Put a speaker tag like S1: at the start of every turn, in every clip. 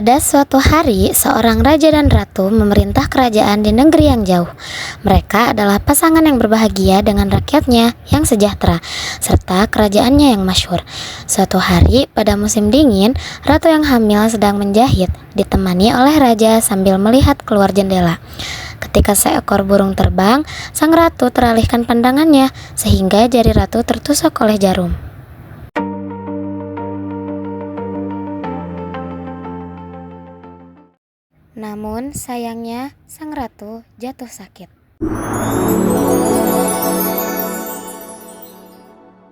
S1: Pada suatu hari, seorang raja dan ratu memerintah kerajaan di negeri yang jauh. Mereka adalah pasangan yang berbahagia dengan rakyatnya yang sejahtera, serta kerajaannya yang masyhur. Suatu hari, pada musim dingin, ratu yang hamil sedang menjahit, ditemani oleh raja sambil melihat keluar jendela. Ketika seekor burung terbang, sang ratu teralihkan pandangannya, sehingga jari ratu tertusuk oleh jarum. Namun sayangnya sang ratu jatuh sakit.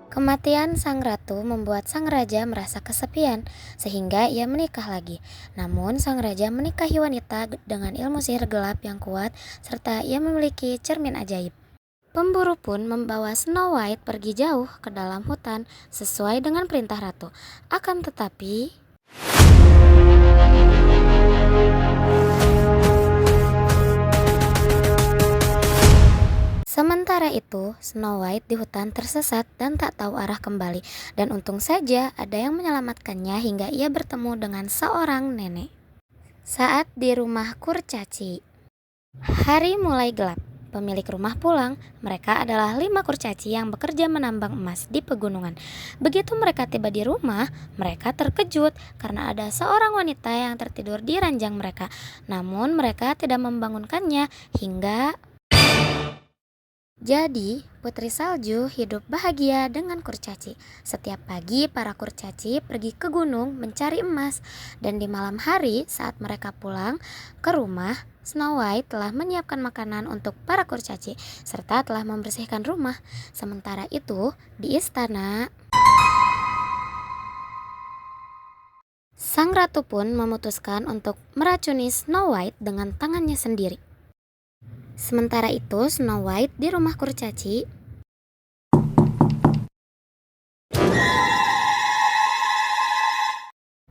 S1: Kematian sang ratu membuat sang raja merasa kesepian, sehingga ia menikah lagi. Namun sang raja menikahi wanita dengan ilmu sihir gelap yang kuat, serta ia memiliki cermin ajaib. Pemburu pun membawa Snow White pergi jauh ke dalam hutan sesuai dengan perintah ratu. Akan tetapi sementara itu, Snow White di hutan tersesat dan tak tahu arah kembali. Dan untung saja ada yang menyelamatkannya hingga ia bertemu dengan seorang nenek. Saat di rumah kurcaci, hari mulai gelap. Pemilik rumah pulang. Mereka adalah 5 kurcaci yang bekerja menambang emas di pegunungan. Begitu mereka tiba di rumah, mereka terkejut karena ada seorang wanita yang tertidur di ranjang mereka. Namun mereka tidak membangunkannya hingga jadi, Putri Salju hidup bahagia dengan kurcaci. Setiap pagi, para kurcaci pergi ke gunung mencari emas. Dan di malam hari, saat mereka pulang ke rumah, Snow White telah menyiapkan makanan untuk para kurcaci, serta telah membersihkan rumah. Sementara itu, di istana, sang ratu pun memutuskan untuk meracuni Snow White dengan tangannya sendiri. Sementara itu, Snow White di rumah kurcaci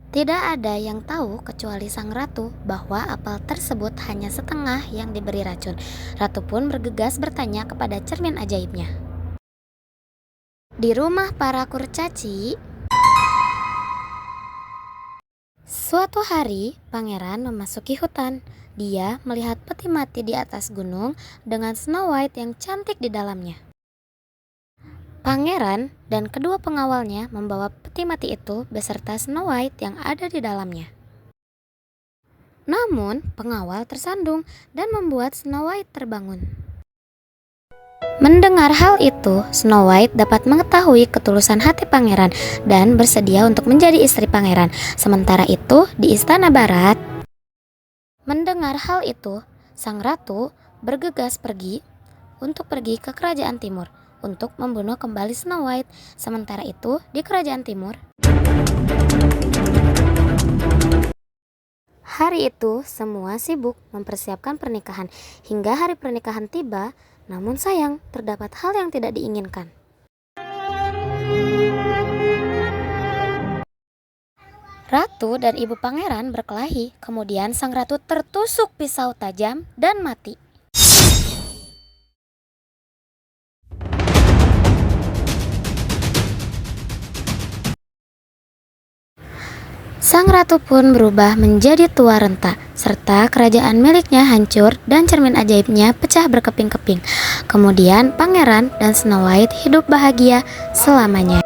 S1: tidak ada yang tahu kecuali sang ratu bahwa apel tersebut hanya setengah yang diberi racun. Ratu pun bergegas bertanya kepada cermin ajaibnya. Di rumah para kurcaci, suatu hari pangeran memasuki hutan. Dia melihat peti mati di atas gunung dengan Snow White yang cantik di dalamnya. Pangeran dan kedua pengawalnya membawa peti mati itu beserta Snow White yang ada di dalamnya. Namun pengawal tersandung dan membuat Snow White terbangun. Mendengar hal itu, Snow White dapat mengetahui ketulusan hati pangeran dan bersedia untuk menjadi istri pangeran. Sementara itu, di istana barat, mendengar hal itu, sang ratu bergegas pergi ke kerajaan timur untuk membunuh kembali Snow White. Sementara itu, di kerajaan timur, hari itu semua sibuk mempersiapkan pernikahan. Hingga hari pernikahan tiba, namun sayang terdapat hal yang tidak diinginkan. Ratu dan ibu pangeran berkelahi, kemudian sang ratu tertusuk pisau tajam dan mati. Sang ratu pun berubah menjadi tua renta, serta kerajaan miliknya hancur dan cermin ajaibnya pecah berkeping-keping. Kemudian pangeran dan Snow White hidup bahagia selamanya.